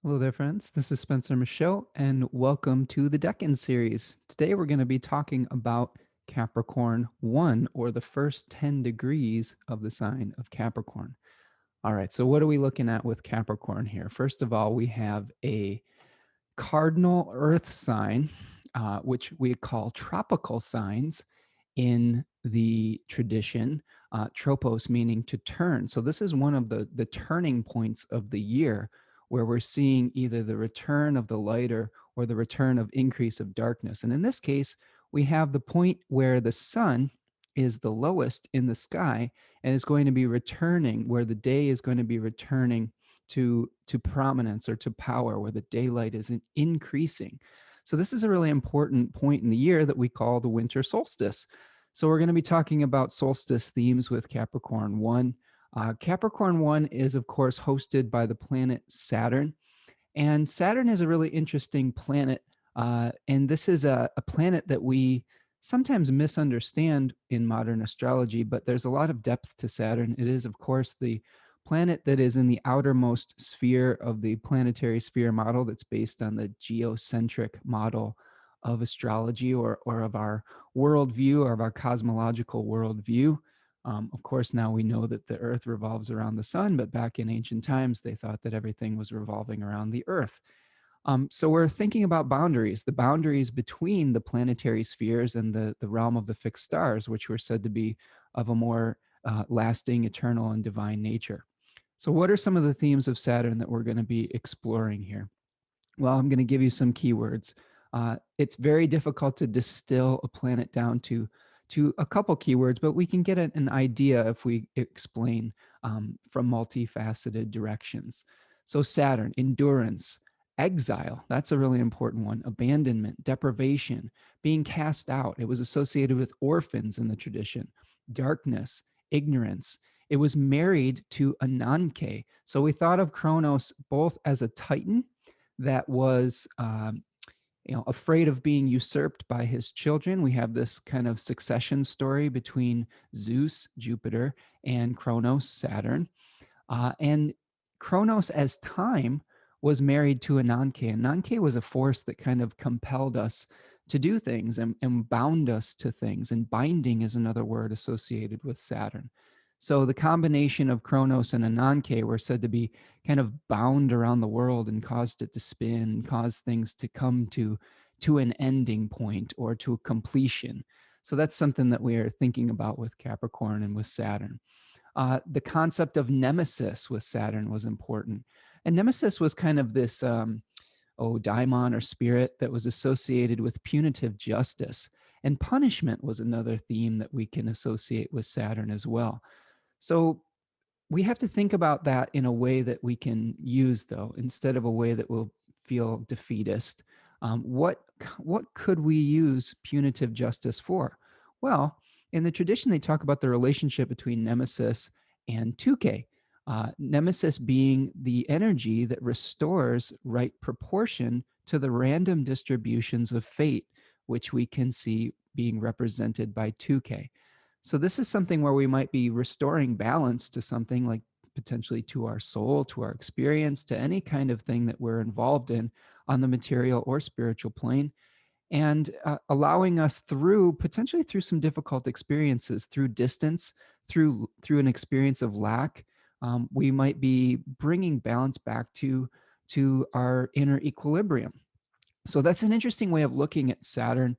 Hello there, friends. This is Spencer Michaud, and welcome to the Decan series. Today, we're going to be talking about Capricorn I, or the first 10 degrees of the sign of Capricorn. All right, so what are we looking at with Capricorn here? First of all, we have a cardinal earth sign, which we call tropical signs in the tradition, tropos meaning to turn. So this is one of the turning points of the year where we're seeing either the return of the light or the return of increase of darkness. And in this case, we have the point where the sun is the lowest in the sky and is going to be returning, where the day is going to be returning to prominence or to power, where the daylight is increasing. So this is a really important point in the year that we call the winter solstice. So we're going to be talking about solstice themes with Capricorn I. Capricorn I is, of course, hosted by the planet Saturn. And Saturn is a really interesting planet. And this is a planet that we sometimes misunderstand in modern astrology, but there's a lot of depth to Saturn. It is, of course, the planet that is in the outermost sphere of the planetary sphere model that's based on the geocentric model of astrology, or of our worldview, or of our cosmological worldview. Of course, now we know that the Earth revolves around the sun, but back in ancient times, they thought that everything was revolving around the Earth. So we're thinking about boundaries, the boundaries between the planetary spheres and the realm of the fixed stars, which were said to be of a more lasting, eternal, and divine nature. So what are some of the themes of Saturn that we're going to be exploring here? Well, I'm going to give you some keywords. It's very difficult to distill a planet down to a couple keywords, but we can get an idea if we explain from multifaceted directions. So Saturn, endurance, exile, that's a really important one, abandonment, deprivation, being cast out. It was associated with orphans in the tradition, darkness, ignorance. It was married to Ananke. So we thought of Kronos both as a titan that was afraid of being usurped by his children. We have this kind of succession story between Zeus, Jupiter, and Kronos, Saturn. And Kronos, as time, was married to Ananke. Ananke was a force that kind of compelled us to do things and bound us to things. And binding is another word associated with Saturn. So the combination of Kronos and Ananke were said to be kind of bound around the world and caused it to spin, caused things to come to an ending point or to a completion. So that's something that we are thinking about with Capricorn and with Saturn. The concept of nemesis with Saturn was important. And nemesis was kind of this, daimon or spirit that was associated with punitive justice. And punishment was another theme that we can associate with Saturn as well. So we have to think about that in a way that we can use, though, instead of a way that will feel defeatist. What could we use punitive justice for? Well, in the tradition, they talk about the relationship between nemesis and tuke. Nemesis being the energy that restores right proportion to the random distributions of fate, which we can see being represented by tuke. So this is something where we might be restoring balance to something, like potentially to our soul, to our experience, to any kind of thing that we're involved in on the material or spiritual plane, and allowing us potentially through some difficult experiences, through distance, through an experience of lack. We might be bringing balance back to our inner equilibrium. So that's an interesting way of looking at Saturn.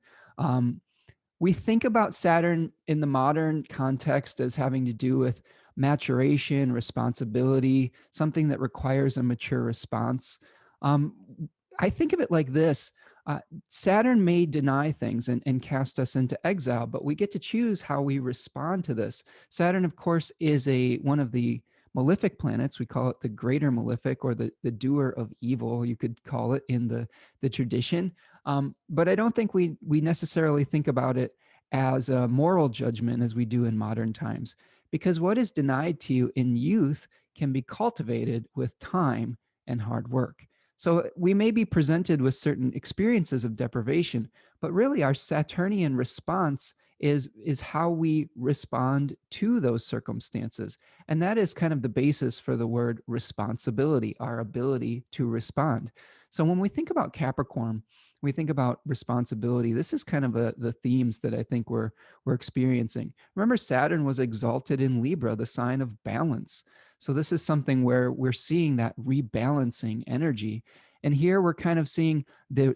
We think about Saturn in the modern context as having to do with maturation, responsibility, something that requires a mature response. I think of it like this. Saturn may deny things and cast us into exile, but we get to choose how we respond to this. Saturn, of course, is one of the malefic planets. We call it the greater malefic, or the doer of evil, you could call it in the tradition. But I don't think we necessarily think about it as a moral judgment as we do in modern times, because what is denied to you in youth can be cultivated with time and hard work. So we may be presented with certain experiences of deprivation, but really our Saturnian response is how we respond to those circumstances. And that is kind of the basis for the word responsibility, our ability to respond. So when we think about Capricorn, we think about responsibility. This is kind of the themes that I think we're experiencing. Remember, Saturn was exalted in Libra, the sign of balance. So this is something where we're seeing that rebalancing energy. And here we're kind of seeing the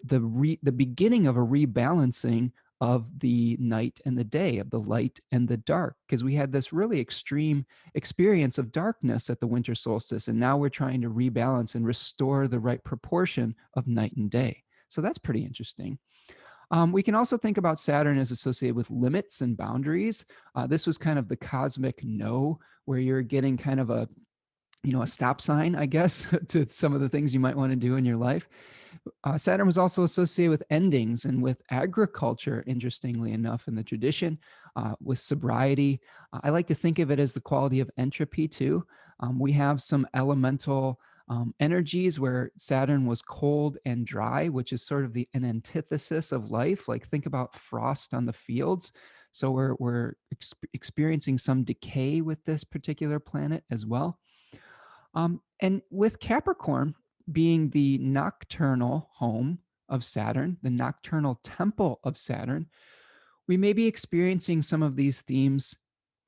beginning of a rebalancing of the night and the day, of the light and the dark, because we had this really extreme experience of darkness at the winter solstice. And now we're trying to rebalance and restore the right proportion of night and day. So that's pretty interesting. We can also think about Saturn as associated with limits and boundaries. This was kind of the cosmic no, where you're getting kind of a stop sign, I guess, to some of the things you might want to do in your life. Saturn was also associated with endings and with agriculture, interestingly enough, in the tradition, with sobriety. I like to think of it as the quality of entropy, too. We have some elemental energies where Saturn was cold and dry, which is sort of an antithesis of life. Like think about frost on the fields. So we're experiencing some decay with this particular planet as well. And with Capricorn being the nocturnal home of Saturn, the nocturnal temple of Saturn, we may be experiencing some of these themes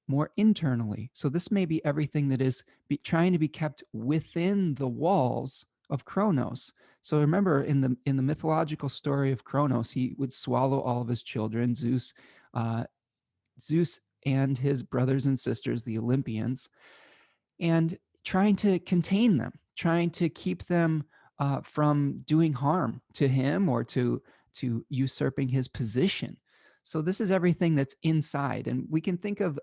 more internally. So this may be everything that is trying to be kept within the walls of Kronos. So remember, in the mythological story of Kronos, he would swallow all of his children, uh, Zeus and his brothers and sisters, the Olympians, and trying to contain them, trying to keep them from doing harm to him or to usurping his position. So this is everything that's inside, and we can think of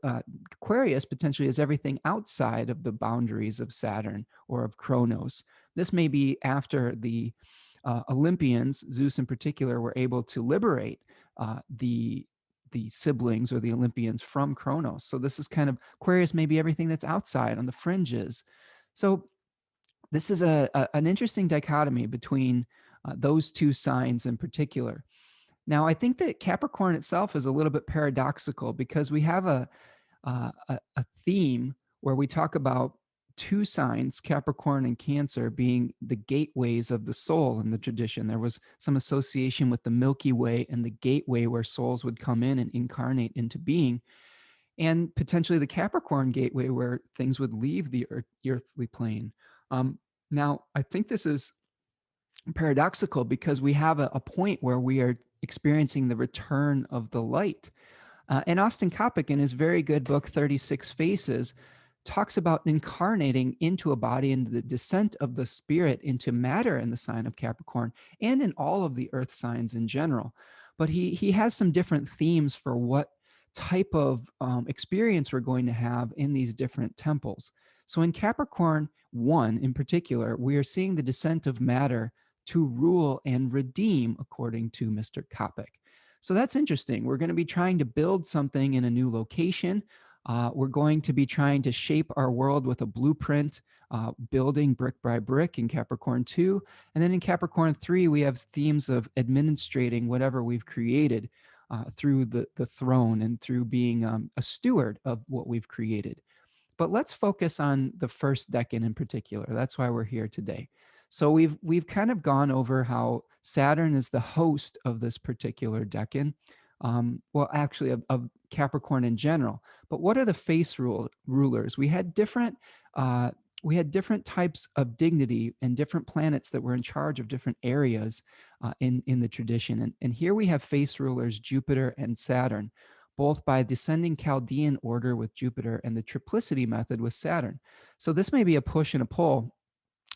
Aquarius potentially as everything outside of the boundaries of Saturn or of Kronos. This may be after the Olympians, Zeus in particular, were able to liberate the siblings or the Olympians from Kronos. So this is kind of Aquarius, maybe everything that's outside on the fringes. So this is an interesting dichotomy between those two signs in particular. Now, I think that Capricorn itself is a little bit paradoxical because we have a theme where we talk about two signs, Capricorn and Cancer, being the gateways of the soul in the tradition. There was some association with the Milky Way and the gateway where souls would come in and incarnate into being, and potentially the Capricorn gateway where things would leave the earthly plane. Now, I think this is paradoxical because we have a point where we are experiencing the return of the light. And Austin Coppock, in his very good book, 36 Faces, talks about incarnating into a body and the descent of the spirit into matter in the sign of Capricorn and in all of the earth signs in general. But he has some different themes for what type of experience we're going to have in these different temples. So in Capricorn 1 in particular, we are seeing the descent of matter to rule and redeem, according to Mr. Coppock. So that's interesting. We're going to be trying to build something in a new location. We're going to be trying to shape our world with a blueprint, building brick by brick in Capricorn 2. And then in Capricorn 3, we have themes of administrating whatever we've created through the throne and through being a steward of what we've created. But let's focus on the first decan in particular. That's why we're here today. So we've kind of gone over how Saturn is the host of this particular decan. Well, actually, of Capricorn in general. But what are the face rulers? We had different types of dignity and different planets that were in charge of different areas in the tradition. And here we have face rulers Jupiter and Saturn, both by descending Chaldean order with Jupiter and the triplicity method with Saturn. So this may be a push and a pull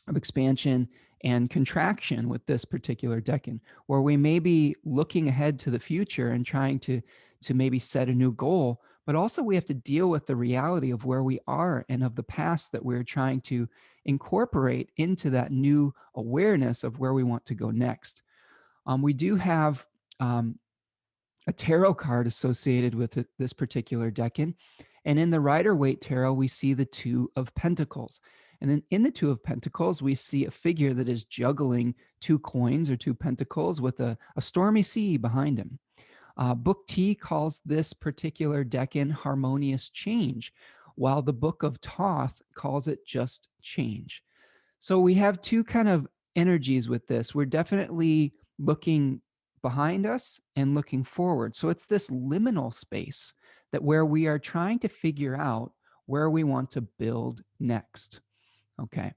of expansion and contraction with this particular decan, where we may be looking ahead to the future and trying to maybe set a new goal, but also we have to deal with the reality of where we are and of the past that we're trying to incorporate into that new awareness of where we want to go next. We do have a tarot card associated with this particular decan. And in the Rider-Waite Tarot, we see the Two of Pentacles. And then in the Two of Pentacles, we see a figure that is juggling two coins or two pentacles with a stormy sea behind him. Book T calls this particular decan harmonious change, while the Book of Thoth calls it just change. So we have two kind of energies with this. We're definitely looking behind us and looking forward. So it's this liminal space that where we are trying to figure out where we want to build next. Okay.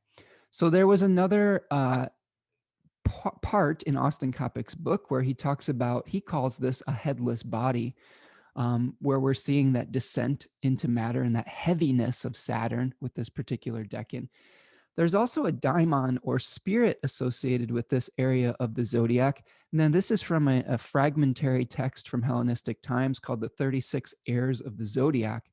So there was another part in Austin Coppock's book where he talks about, he calls this a headless body, where we're seeing that descent into matter and that heaviness of Saturn with this particular decan. There's also a daimon or spirit associated with this area of the zodiac. And then this is from a fragmentary text from Hellenistic times called the 36 Heirs of the Zodiac.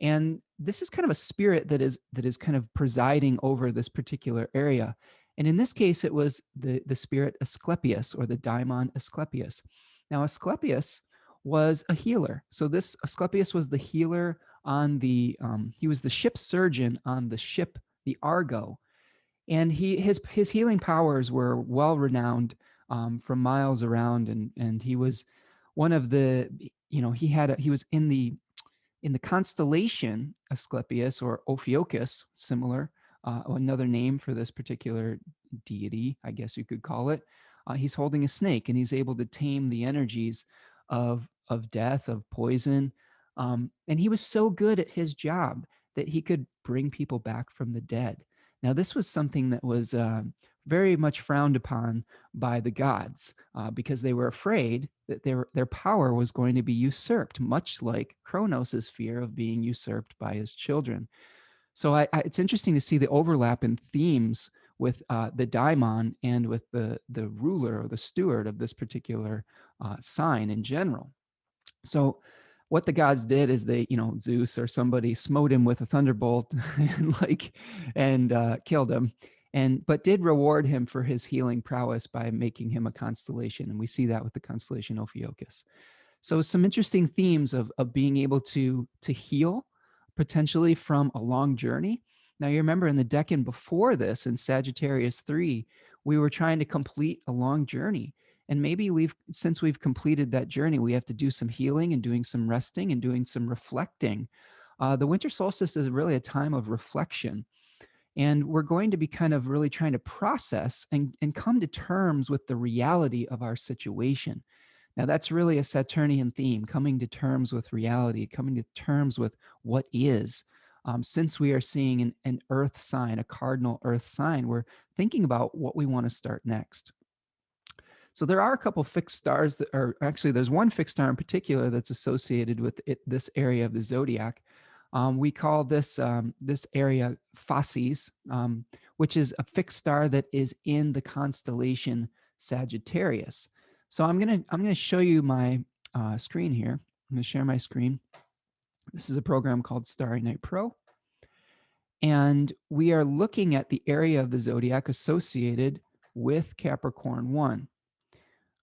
And this is kind of a spirit that is kind of presiding over this particular area. And in this case, it was the spirit Asclepius, or the daimon Asclepius. Now, Asclepius was a healer. So this Asclepius was the healer on the, he was the ship surgeon on the ship, the Argo. And his healing powers were well renowned from miles around. And he was one of the, he was in the constellation Asclepius, or Ophiuchus, similar, another name for this particular deity, I guess you could call it. He's holding a snake, and he's able to tame the energies of death, of poison. And he was so good at his job that he could bring people back from the dead. Now, this was something that was very much frowned upon by the gods because they were afraid that their power was going to be usurped, much like Kronos' fear of being usurped by his children. So it's interesting to see the overlap in themes with the daimon and with the ruler or the steward of this particular sign in general. So what the gods did is they, Zeus or somebody smote him with a thunderbolt and killed him, but did reward him for his healing prowess by making him a constellation. And we see that with the constellation Ophiuchus. So some interesting themes of being able to heal potentially from a long journey. Now, you remember in the decan before this, in Sagittarius 3, we were trying to complete a long journey. And maybe since we've completed that journey, we have to do some healing and doing some resting and doing some reflecting. The winter solstice is really a time of reflection. And we're going to be kind of really trying to process and come to terms with the reality of our situation. Now, that's really a Saturnian theme, coming to terms with reality, coming to terms with what is. Since we are seeing an earth sign, a cardinal earth sign, we're thinking about what we want to start next. So there are a couple fixed stars that are actually, there's one fixed star in particular that's associated with this area of the zodiac. We call this area Facies, which is a fixed star that is in the constellation Sagittarius. So I'm gonna show you my screen here. I'm gonna share my screen. This is a program called Starry Night Pro. And we are looking at the area of the zodiac associated with Capricorn I.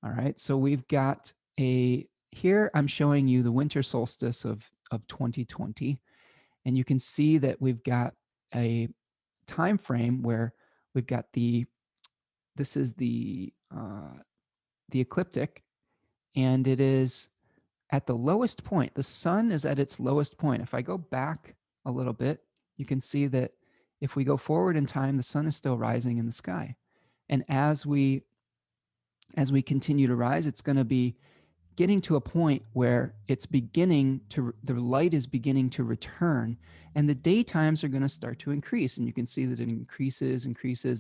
All right, so we've got here I'm showing you the winter solstice of 2020. And you can see that we've got a time frame where we've got this is the ecliptic, and it is at the lowest point. The sun is at its lowest point. If I go back a little bit, you can see that if we go forward in time, the sun is still rising in the sky. And as we continue to rise, it's going to be getting to a point where the light is beginning to return, and the daytimes are going to start to increase. And you can see that it increases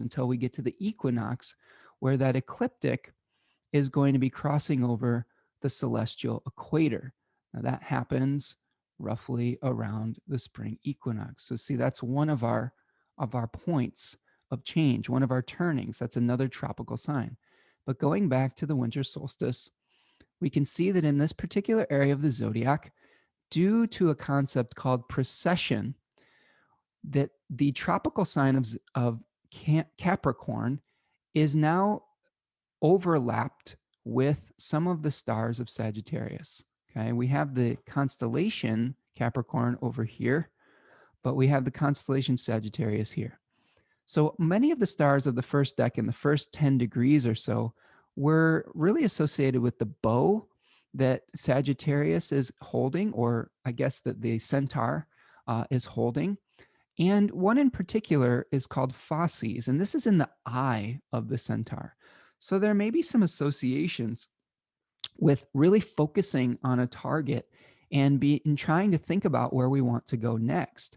until we get to the equinox, where that ecliptic is going to be crossing over the celestial equator. Now that happens roughly around the spring equinox. So see, that's one of our points of change, one of our turnings. That's another tropical sign. But going back to the winter solstice, we can see that in this particular area of the zodiac, due to a concept called precession, that the tropical sign of Capricorn is now overlapped with some of the stars of Sagittarius. Okay, we have the constellation Capricorn over here, but we have the constellation Sagittarius here. So many of the stars of the first decan, the first 10 degrees or so, were really associated with the bow that Sagittarius is holding, or I guess that the centaur is holding. And one in particular is called Facies, and this is in the eye of the centaur. So there may be some associations with really focusing on a target and trying to think about where we want to go next.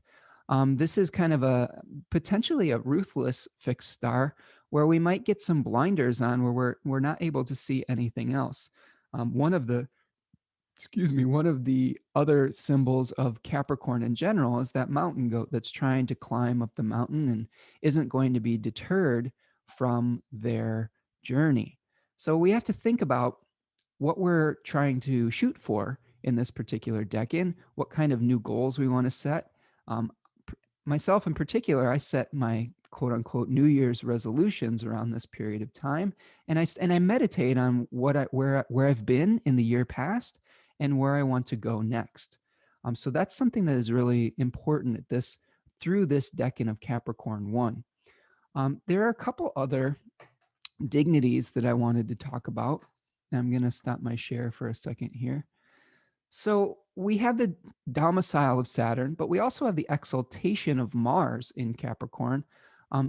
This is kind of a potentially a ruthless fixed star where we might get some blinders on where we're not able to see anything else. One of the one of the other symbols of Capricorn in general is that mountain goat that's trying to climb up the mountain and isn't going to be deterred from their journey. So we have to think about what we're trying to shoot for in this particular decan, what kind of new goals we want to set. Um, Myself in particular, I set my quote unquote New Year's resolutions around this period of time, and I meditate on where I've been in the year past and where I want to go next. So that's something that is really important at this through this decan of Capricorn One. There are a couple other dignities that I wanted to talk about. I'm going to stop my share for a second here. So we have the domicile of Saturn, but we also have the exaltation of Mars in Capricorn.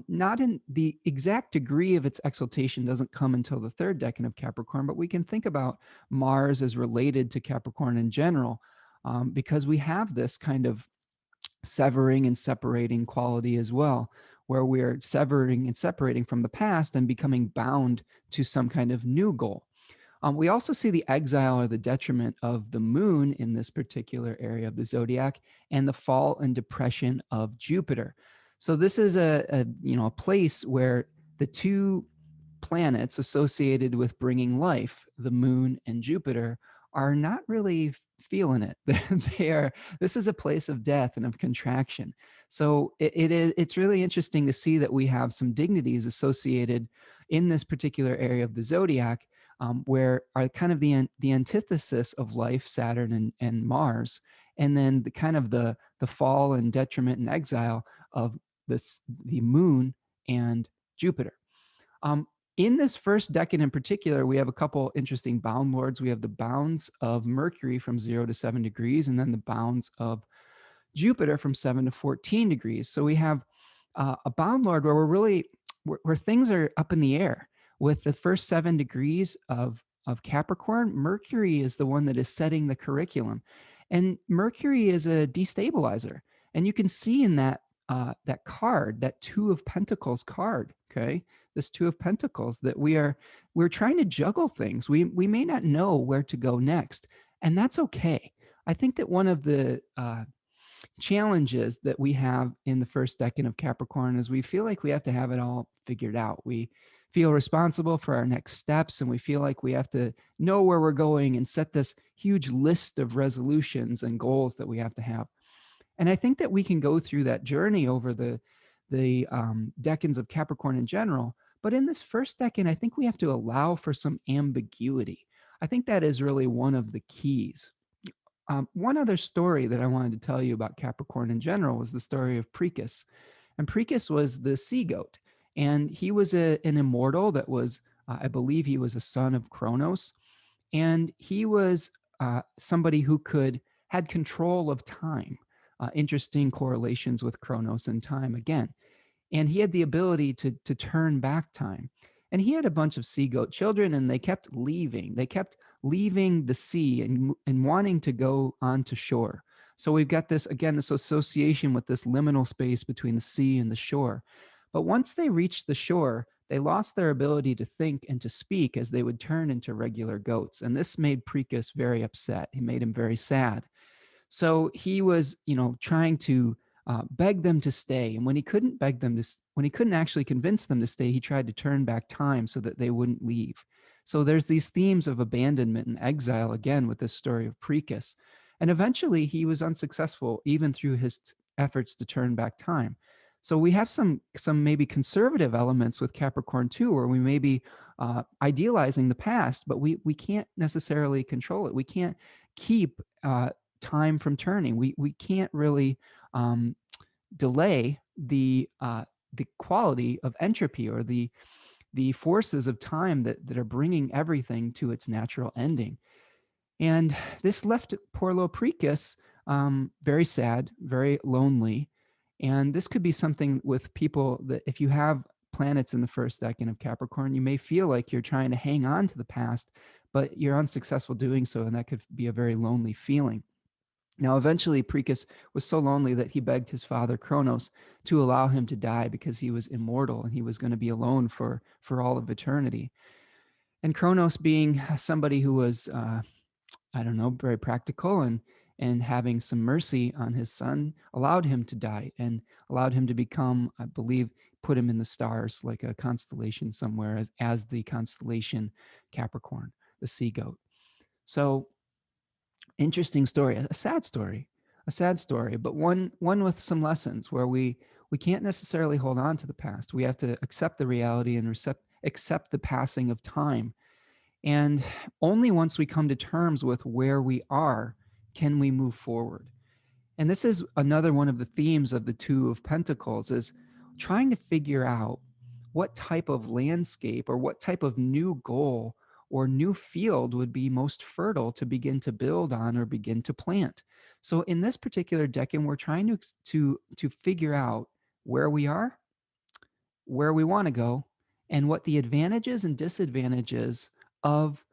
Not in the exact degree of its exaltation doesn't come until the third decan of Capricorn, but we can think about Mars as related to Capricorn in general, because we have this kind of severing and separating quality as well, where we're severing and separating from the past and becoming bound to some kind of new goal. We also see the exile or the detriment of the moon in this particular area of the zodiac and the fall and depression of Jupiter. So this is a place where the two planets associated with bringing life, the moon and Jupiter, are not really feeling it. They are. This is a place of death and of contraction. So it's really interesting to see that we have some dignities associated in this particular area of the zodiac, where are kind of the antithesis of life, Saturn and Mars, and then the kind of the fall and detriment and exile of the moon and Jupiter. In this first decan in particular, we have a couple interesting bound lords. We have the bounds of Mercury from 0 to 7 degrees, and then the bounds of Jupiter from 7 to 14 degrees. So we have a bound lord where where things are up in the air. With the first 7 degrees of Capricorn, Mercury is the one that is setting the curriculum, and Mercury is a destabilizer. And you can see in that card, that Two of Pentacles card, okay, this Two of Pentacles, that we're trying to juggle things. We may not know where to go next, and that's okay. I think that one of the challenges that we have in the first decan of Capricorn is we feel like we have to have it all figured out. We feel responsible for our next steps, and we feel like we have to know where we're going and set this huge list of resolutions and goals that we have to have. And I think that we can go through that journey over the decans of Capricorn in general. But in this first decan, I think we have to allow for some ambiguity. I think that is really one of the keys. One other story that I wanted to tell you about Capricorn in general was the story of Preakis. And Preakis was the sea goat. And he was an immortal that was, I believe he was a son of Kronos. And he was somebody who had control of time. Interesting correlations with Kronos and time again. And he had the ability to turn back time. And he had a bunch of sea goat children, and they kept leaving. They kept leaving the sea and wanting to go onto shore. So we've got this, again, this association with this liminal space between the sea and the shore. But once they reached the shore, they lost their ability to think and to speak, as they would turn into regular goats. And this made Preakis very upset. It made him very sad. So he was, trying to beg them to stay. And when he couldn't when he couldn't actually convince them to stay, he tried to turn back time so that they wouldn't leave. So there's these themes of abandonment and exile again with this story of Preakis. And eventually he was unsuccessful even through his efforts to turn back time. So we have some maybe conservative elements with Capricorn too, where we may be idealizing the past, but we can't necessarily control it. We can't keep time from turning. We can't really delay the the quality of entropy, or the forces of time that are bringing everything to its natural ending. And this left poor little Preakis very sad, very lonely. And this could be something with people that, if you have planets in the first decan of Capricorn, you may feel like you're trying to hang on to the past, but you're unsuccessful doing so. And that could be a very lonely feeling. Now, eventually, Preakis was so lonely that he begged his father, Kronos, to allow him to die, because he was immortal and he was going to be alone for all of eternity. And Kronos, being somebody who was, I don't know, very practical and having some mercy on his son, allowed him to die and allowed him to become, I believe, put him in the stars, like a constellation somewhere, as the constellation Capricorn, the sea goat. So, interesting story, a sad story, but one with some lessons, where we can't necessarily hold on to the past. We have to accept the reality and accept the passing of time. And only once we come to terms with where we are can we move forward. And this is another one of the themes of the Two of Pentacles, is trying to figure out what type of landscape or what type of new goal or new field would be most fertile to begin to build on or begin to plant. So in this particular decan, we're trying to figure out where we are, where we want to go, and what the advantages and disadvantages of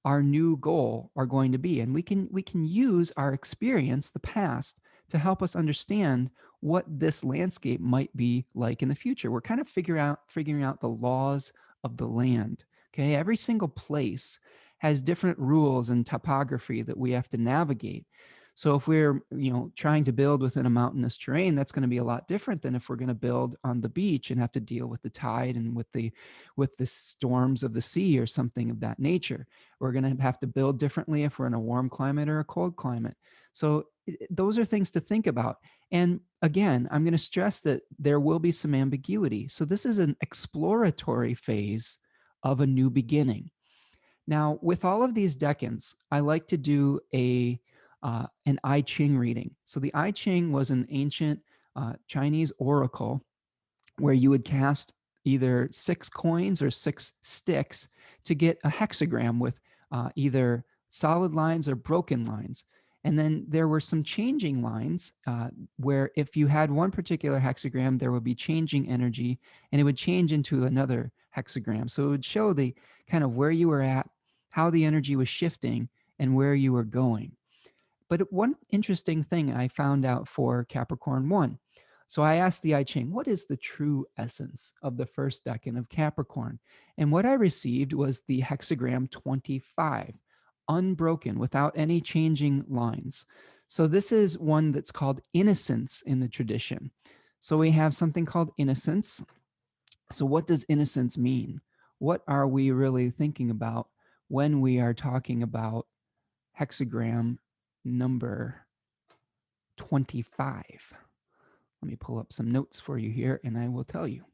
our new goal are going to be. And we can use our experience, the past, to help us understand what this landscape might be like in the future. We're kind of figuring out the laws of the land. Okay, every single place has different rules and topography that we have to navigate. So if we're, trying to build within a mountainous terrain, that's going to be a lot different than if we're going to build on the beach and have to deal with the tide and with the storms of the sea or something of that nature. We're going to have to build differently if we're in a warm climate or a cold climate. So those are things to think about. And again, I'm going to stress that there will be some ambiguity. So this is an exploratory phase of a new beginning. Now, with all of these decans, I like to do an I-Ching reading. So the I-Ching was an ancient Chinese oracle where you would cast either 6 coins or 6 sticks to get a hexagram with either solid lines or broken lines. And then there were some changing lines where if you had one particular hexagram, there would be changing energy and it would change into another hexagram. So it would show the kind of where you were at, how the energy was shifting, and where you were going. But one interesting thing I found out for Capricorn I. So I asked the I-Ching, what is the true essence of the first decan of Capricorn? And what I received was the hexagram 25, unbroken, without any changing lines. So this is one that's called innocence in the tradition. So we have something called innocence. So what does innocence mean? What are we really thinking about when we are talking about hexagram number 25? Let me pull up some notes for you here and I will tell you.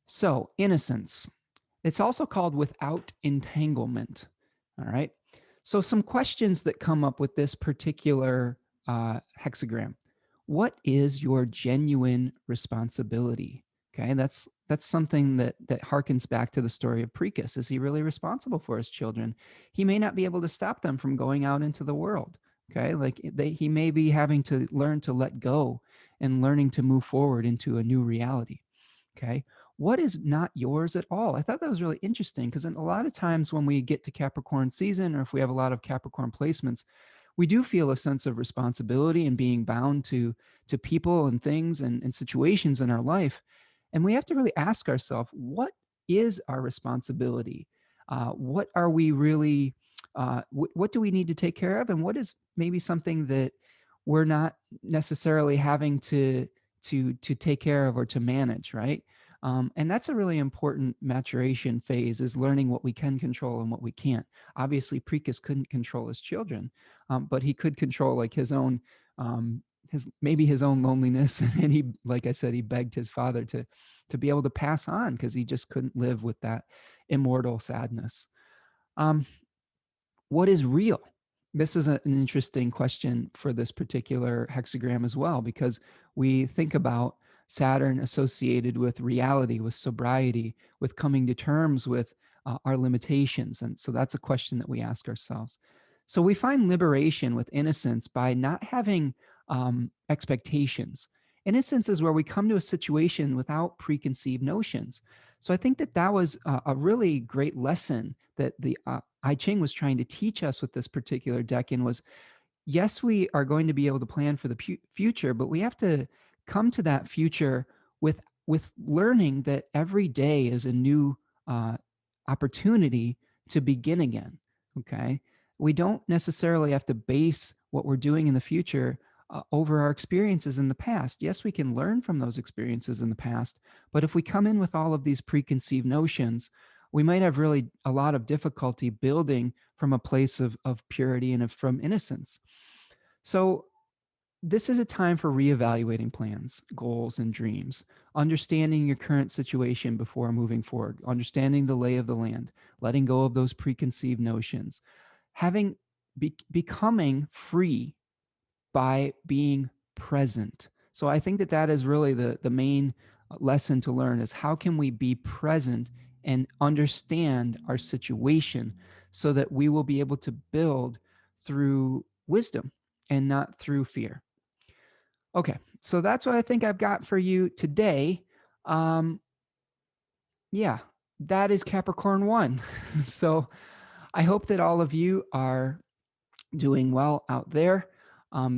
So, innocence. It's also called without entanglement. All right. So, some questions that come up with this particular hexagram. What is your genuine responsibility? Okay, that's something that harkens back to the story of Preakis. Is he really responsible for his children? He may not be able to stop them from going out into the world. Okay, like he may be having to learn to let go and learning to move forward into a new reality. Okay, what is not yours at all? I thought that was really interesting, because a lot of times when we get to Capricorn season, or if we have a lot of Capricorn placements, we do feel a sense of responsibility and being bound to people and things and situations in our life. And we have to really ask ourselves, what is our responsibility? What are we really, what do we need to take care of? And what is maybe something that we're not necessarily having to take care of or to manage, right? And that's a really important maturation phase, is learning what we can control and what we can't. Obviously, Preakis couldn't control his children, but he could control like his own, maybe his own loneliness. And he, like I said, he begged his father to be able to pass on, because he just couldn't live with that immortal sadness. What is real? This is an interesting question for this particular hexagram as well, because we think about Saturn associated with reality, with sobriety, with coming to terms with our limitations. And so that's a question that we ask ourselves. So we find liberation with innocence by not having expectations. Innocence is where we come to a situation without preconceived notions. So I think that that was a really great lesson that the I-Ching was trying to teach us with this particular Decan was, yes, we are going to be able to plan for the future, but we have to come to that future with learning that every day is a new uh, opportunity to begin again. Okay, we don't necessarily have to base what we're doing in the future over our experiences in the past. Yes, we can learn from those experiences in the past, but if we come in with all of these preconceived notions, we might have really a lot of difficulty building from a place of purity and from innocence. So this is a time for reevaluating plans, goals, and dreams, understanding your current situation before moving forward, understanding the lay of the land, letting go of those preconceived notions, becoming free by being present. So I think that that is really the main lesson to learn is how can we be present and understand our situation so that we will be able to build through wisdom and not through fear. Okay, so that's what I think I've got for you today. Um, yeah, that is Capricorn 1. So I hope that all of you are doing well out there.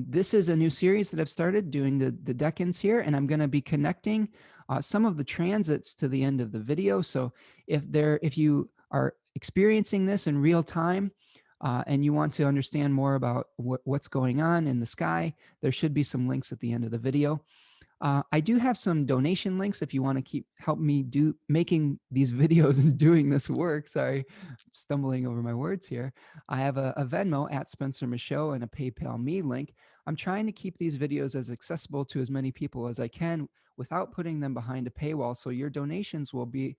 This is a new series that I've started doing the Decans here, and I'm going to be connecting some of the transits to the end of the video. So if you are experiencing this in real time and you want to understand more about what's going on in the sky, there should be some links at the end of the video. I do have some donation links if you want to help me making these videos and doing this work. Sorry, stumbling over my words here. I have a Venmo at Spencer Michaud and a PayPal me link. I'm trying to keep these videos as accessible to as many people as I can without putting them behind a paywall. So your donations will be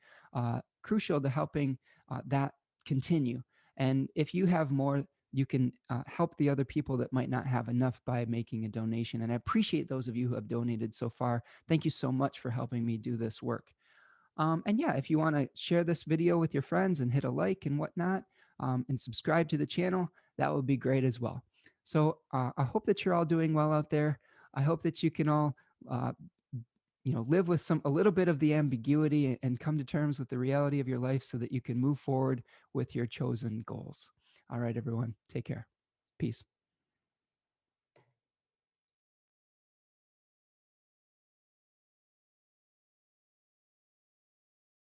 crucial to helping that continue. And if you have more, you can help the other people that might not have enough by making a donation. And I appreciate those of you who have donated so far. Thank you so much for helping me do this work. And yeah, if you want to share this video with your friends and hit a like and whatnot, and subscribe to the channel, that would be great as well. So I hope that you're all doing well out there. I hope that you can all live with a little bit of the ambiguity and come to terms with the reality of your life so that you can move forward with your chosen goals. All right, everyone, take care. Peace.